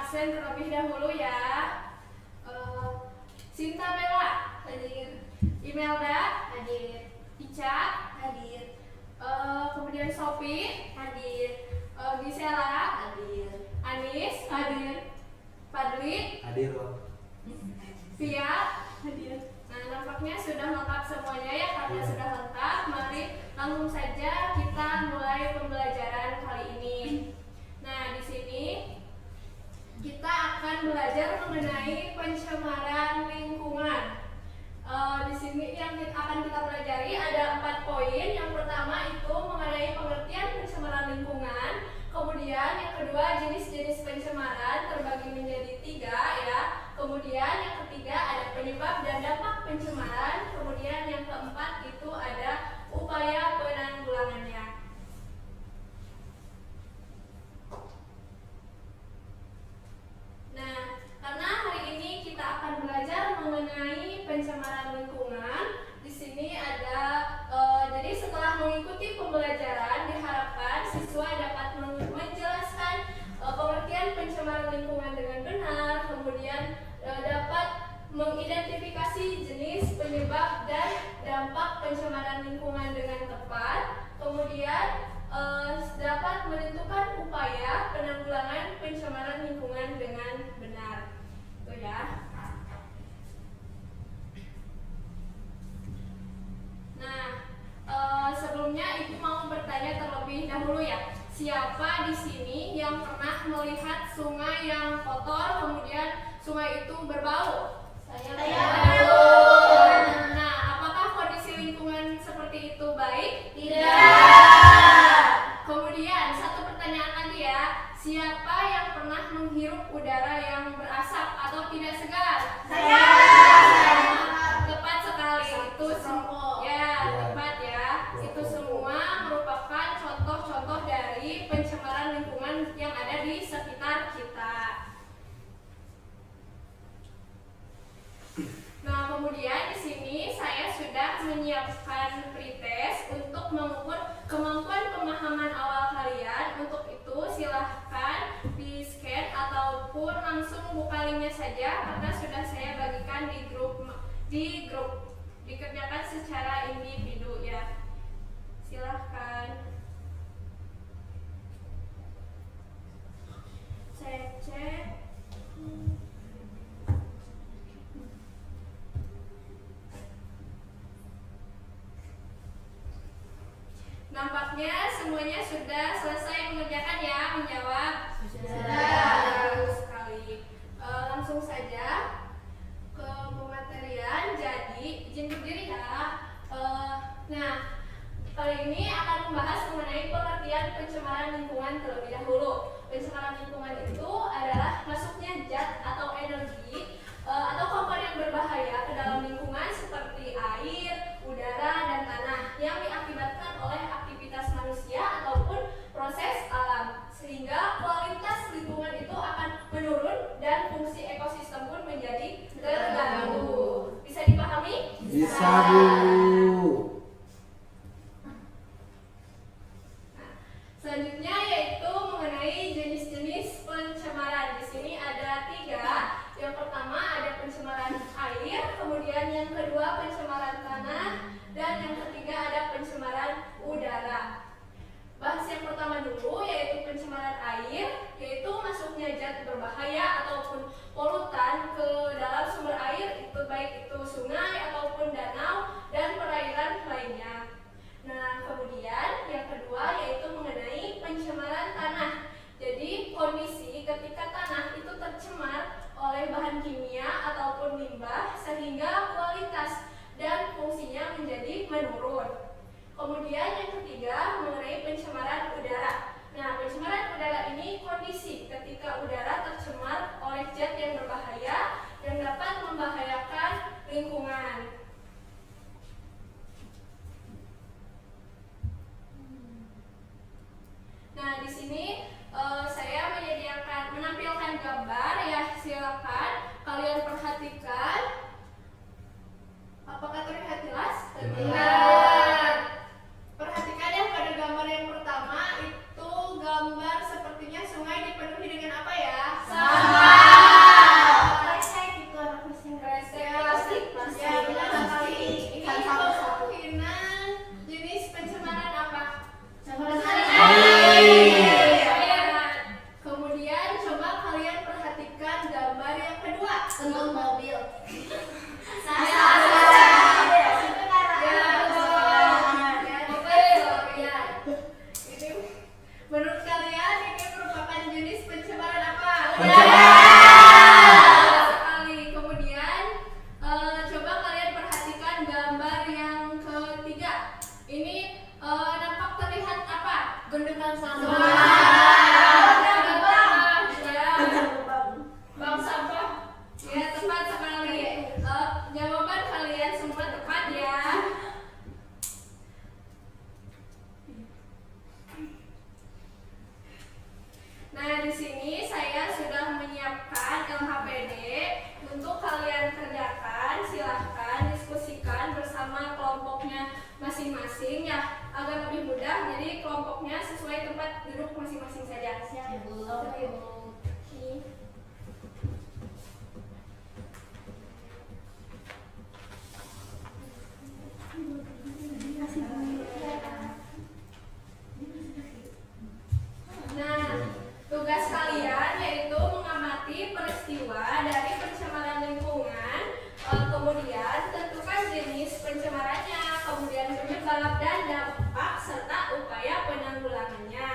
absen terlebih dahulu ya. Sinta Bella hadir, Imelda hadir, Ica hadir, kemudian Sophie hadir, Gisela hadir, Anis hadir, Fadli hadir, Via hadir. Nah, nampaknya sudah lengkap semuanya ya. Karena sudah lengkap, mari langsung saja kita mulai pembelajaran kali ini. Nah, di sini kita akan belajar mengenai pencemaran lingkungan. Di sini yang akan kita pelajari ada 4 poin. Yang pertama itu mengenai pengertian pencemaran lingkungan. Kemudian yang kedua jenis-jenis pencemaran terbagi menjadi 3 ya. Kemudian yang ketiga ada penyebab dan dampak pencemaran. Kemudian yang keempat itu ada upaya penanggulangannya. Nah, karena hari ini kita akan belajar mengenai pencemaran lingkungan, di sini ada jadi setelah mengikuti pembelajaran diharapkan siswa dapat menjelaskan pengertian pencemaran lingkungan dengan benar, kemudian dapat mengidentifikasi jenis, penyebab, dan dampak pencemaran lingkungan dengan tepat, kemudian dapat menentukan upaya penanggulangan pencemaran lingkungan dengan benar. Itu ya. Nah, sebelumnya Ibu mau bertanya terlebih dahulu ya. Siapa di sini yang pernah melihat sungai yang kotor kemudian sungai itu berbau? Saya. Nah, apakah kondisi lingkungan seperti itu baik? Tidak. Kemudian satu pertanyaan lagi ya. Siapa yang pernah menghirup udara yang berasap atau tidak segar? Saya. Tepat sekali. Itu semua. Ya, tepat ya. Itu semua merupakan contoh-contoh dari pencemaran lingkungan yang ada di sekitar kita. Nah, kemudian di sini saya sudah menyiapkan pretest untuk mengukur kemampuan pemahaman awal kalian. Untuk itu silahkan di-scan ataupun langsung buka linknya saja karena sudah saya bagikan di grup dikerjakan secara individu ya. Silahkan. Saya cek. Nampaknya semuanya sudah selesai mengerjakan ya, menjawab? Sudah. Bagus sekali. Langsung saja ke pematerian. Jadi izin berdiri ya. Nah, kali ini akan membahas mengenai pengertian pencemaran lingkungan terlebih dahulu. Pencemaran lingkungan itu adalah masuknya zat atau energi atau komponen berbahaya ke dalam lingkungan seperti air, udara, dan tanah yang diakibatkan oleh aktivitas manusia ataupun proses alam, sehingga kualitas lingkungan itu akan menurun dan fungsi ekosistem pun menjadi terganggu. Bisa dipahami? Bisa, Bu. Selanjutnya yaitu mengenai jenis-jenis pencemaran. Di sini ada 3. Yang pertama ada pencemaran air, kemudian yang kedua pencemaran tanah, dan yang ketiga ada pencemaran udara. Bahas yang pertama dulu yaitu pencemaran air, yaitu masuknya zat berbahaya ataupun polutan ke dalam sumber air, itu baik itu sungai ataupun danau dan perairan lainnya. Nah, kemudian yang kedua yaitu mengenai pencemaran tanah. Jadi kondisi ketika tanah itu tercemar oleh bahan kimia ataupun limbah sehingga kualitas dan fungsinya menjadi menurun. Kemudian yang ketiga mengenai pencemaran udara. Nah, pencemaran udara ini kondisi ketika udara tercemar oleh zat yang berbahaya yang dapat membahayakan lingkungan. Nah, di sini saya menampilkan gambar ya, silakan kalian perhatikan. Apakah terlihat jelas? Terlihat. Perhatikan ya pada gambar yang pertama itu gambar sepertinya sungai dipenuhi dengan apa ya? Sampah. untuk mobil. Menurut kalian ini merupakan jenis pencemaran apa? Sekali. Kemudian coba kalian perhatikan gambar yang ketiga. Ini nampak terlihat apa? Gundukan sampah. Bang sampah. Ya, tepat sekali. Jawaban kalian semua tepat ya. Nah, di sini saya sudah menyiapkan LHPD untuk kalian kerjakan. Silahkan diskusikan bersama kelompoknya masing-masing ya, agar lebih mudah. Jadi kelompoknya sesuai tempat duduk masing-masing saja. Siap, Bu. Nah, tugas kalian yaitu mengamati peristiwa dari pencemaran lingkungan, kemudian tentukan jenis pencemarannya, kemudian penyebab dan dampak serta upaya penanggulangannya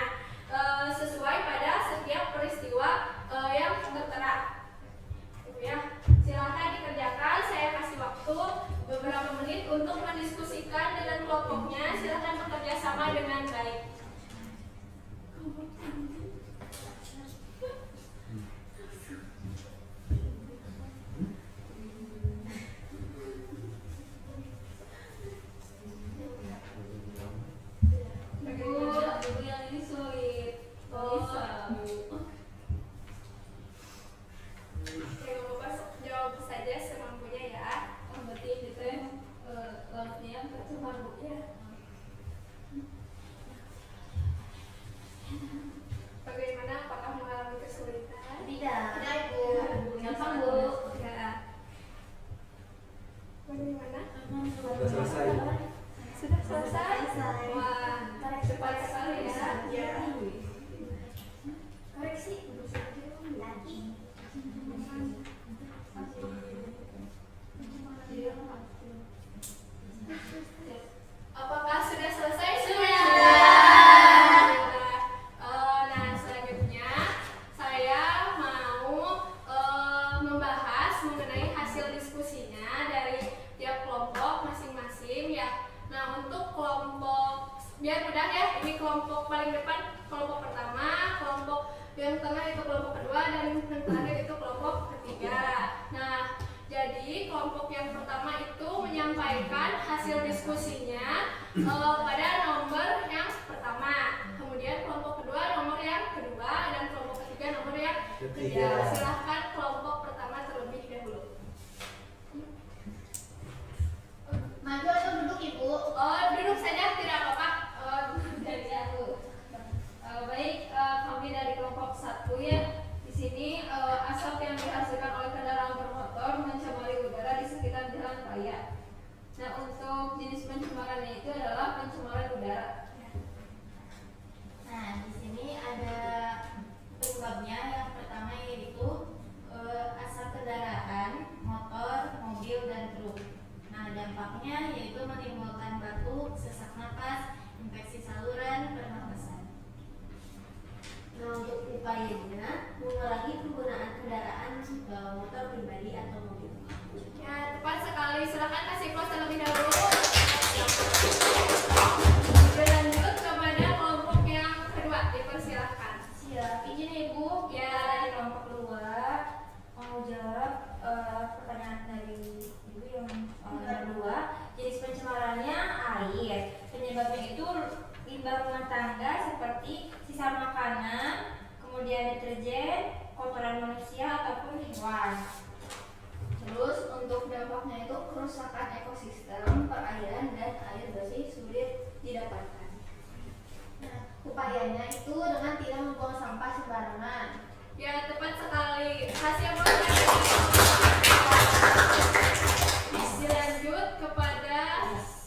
sesuai pada setiap peristiwa yang tertera. Ya, silakan dikerjakan. Saya kasih waktu beberapa menit untuk mendiskusikan dengan kelompoknya. Silakan bekerja sama dengan baik. Bu, yang ini sulit. Bisa, Bu. Oke, Bapak jawab saja semampunya ya. Berarti itu lautnya yang tercemar, Bu, ya. Bagaimana? Apakah mengalami kesulitan? Tidak, Bu. Gampang, Bu. Ya. Bagaimana? Sudah selesai. Sudah selesai? Selesai. Wah, cepat sekali ya. Ya. Koreksi. Lagi. Apakah sudah selesai? Sudah. Nah, selanjutnya saya mau membahas mengenai hasil diskusinya dari tiap kelompok masing-masing ya. Nah, untuk kelompok biar mudah ya, ini kelompok paling depan kelompok pertama, kelompok yang tengah itu kelompok kedua, dan yang terakhir itu kelompok ketiga. Nah, jadi kelompok yang pertama itu menyampaikan hasil diskusinya pada nomor yang pertama, kemudian kelompok kedua nomor yang kedua, dan kelompok ketiga nomor yang ketiga. Silahkan kelompok pertama terlebih dahulu. Maju atau duduk, Ibu? Duduk saja, tidak apa-apa. Dari aku. Baik, kami dari kelompok 1 ya. Di sini asap yang dihasilkan oleh kendaraan bermotor mencemari udara di sekitar jalan raya. Nah, untuk jenis pencemarannya itu adalah pencemaran udara. Nah, di sini ada penyebabnya. Yang pertama yaitu asap kendaraan, motor, mobil, dan truk. Nah, dampaknya yaitu menimbulkan batuk, sesak napas, infeksi saluran pernapasan. Nah, untuk upayanya mengurangi penggunaan kendaraan motor pribadi atau mobil. Ya, tepat sekali. Silakan kasih plus terlebih dahulu. Berlanjut kepada kelompok yang kedua, dipersilahkan. Siap, izin Ibu. Ya. Dari kelompok kedua mau jawab pertanyaan dari Ibu yang kedua. Jenis pencemarannya air. Penyebabnya itu limbah rumah tangga seperti sisa makanan, kemudian deterjen, kotoran manusia ataupun hewan. Terus untuk dampaknya itu kerusakan ekosistem, perairan, dan air bersih sulit didapatkan. Nah, upayanya itu dengan tidak membuang sampah sembarangan. Ya, tepat sekali. Hasil proses. Dilanjut kepada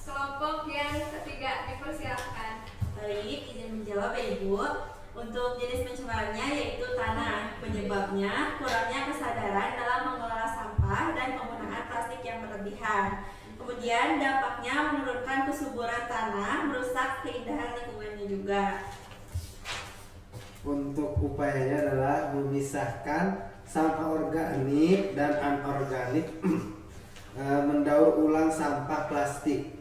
kelompok yang ketiga, dipersilakan. Baik, izin menjawab ya Ibu. Untuk jenis pencemarannya yaitu tanah. Penyebabnya kurangnya kesadaran dalam mengelola sampah menurunkan kesuburan tanah, merusak keindahan lingkungannya juga. Untuk upayanya adalah memisahkan sampah organik dan anorganik, mendaur ulang sampah plastik,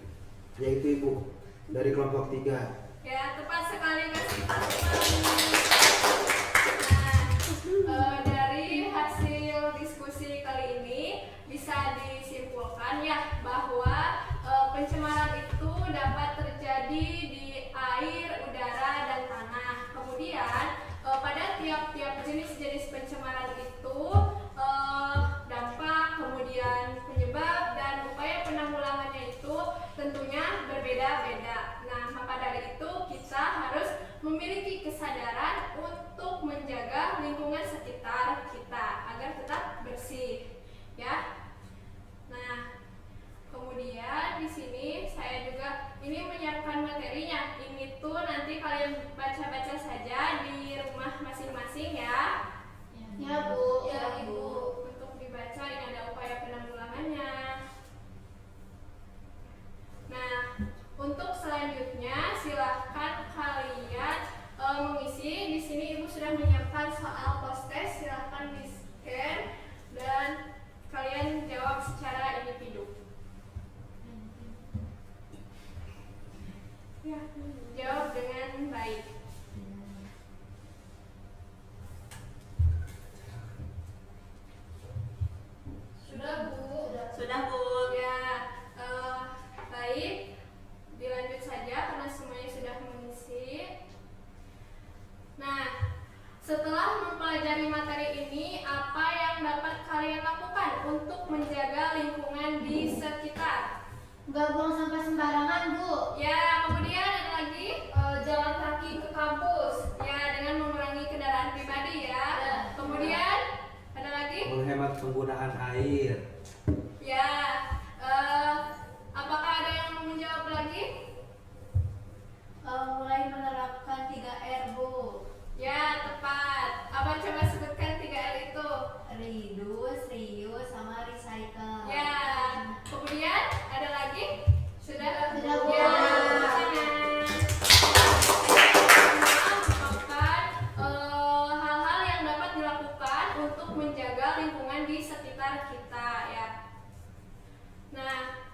yaitu Ibu dari kelompok 3. Ya, tepat sekali kasih Nah, dari hasil diskusi kali ini bisa disimpulkan ya bahwa pencemaran itu dapat terjadi di air, udara, dan tanah. Kemudian pada tiap-tiap jenis-jenis pencemaran itu dampak, kemudian penyebab, dan upaya penanggulangannya itu tentunya berbeda-beda. Nah, maka dari itu kita harus memiliki kesadaran untuk menjaga lingkungan sekitar kita agar tetap bersih, ya. Nah, kemudian di sini saya juga ini menyiapkan materinya. Ini tuh nanti kalian baca-baca saja di rumah masing-masing ya. Ya Bu. Ya Ibu, untuk dibaca ini ada upaya penanggulangannya. Nah, untuk selanjutnya silahkan kalian mengisi. Di sini Ibu sudah menyiapkan soal post-test, silahkan di-scan dan kalian jawab secara individu. Ya, jawab dengan baik. Sudah Bu? Sudah Bu. Ya, baik. Dilanjut saja karena semuanya sudah mengisi. Nah, setelah mempelajari materi ini, apa yang dapat kalian lakukan untuk menjaga lingkungan di sekitar? Nggak buang sampah sembarangan Bu. Ya, kemudian ada lagi jalan kaki ke kampus. Ya, dengan mengurangi kendaraan pribadi ya. Kemudian ada lagi? Menghemat penggunaan air. Ya, apakah ada yang mau menjawab lagi? Mulai menerapkan 3R Bu. Ya, tepat. Apa coba sebutkan 3R itu? Reduce, reuse, sama recycle. Ya, kemudian ada lagi? Sudah? Sudah, Bu. Ya, merupakan hal-hal yang dapat dilakukan untuk menjaga lingkungan di sekitar kita ya. Nah,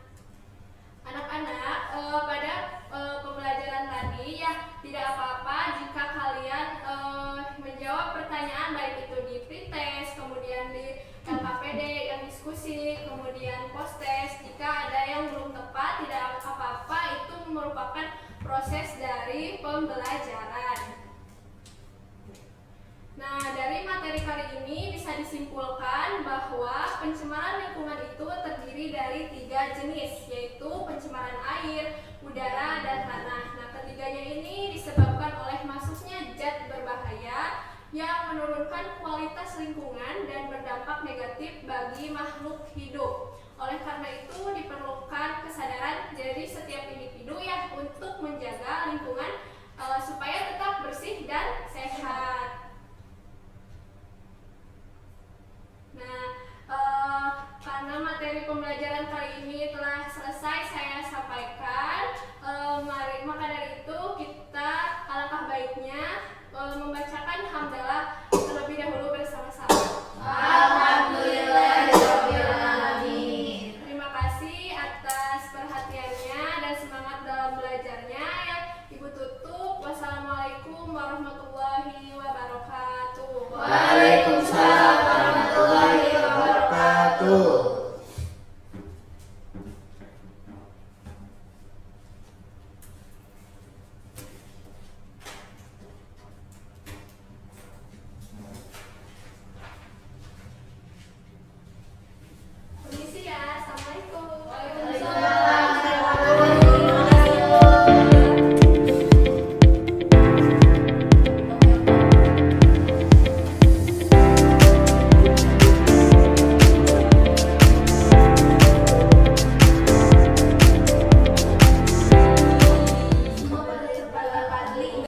anak-anak pada pembelajaran tadi ya tidak apa-apa jika kalian menjawab pertanyaan baik itu di pretest, kemudian di LKPD yang diskusi, kemudian post-test. Jika ada yang belum tepat tidak apa-apa, itu merupakan proses dari pembelajaran. Nah, dari materi kali ini bisa disimpulkan bahwa pencemaran lingkungan itu terdiri dari 3 jenis, yaitu pencemaran air, udara, dan tanah. Nah, ketiganya ini disebabkan oleh masuknya zat berbahaya yang menurunkan kualitas lingkungan dan berdampak negatif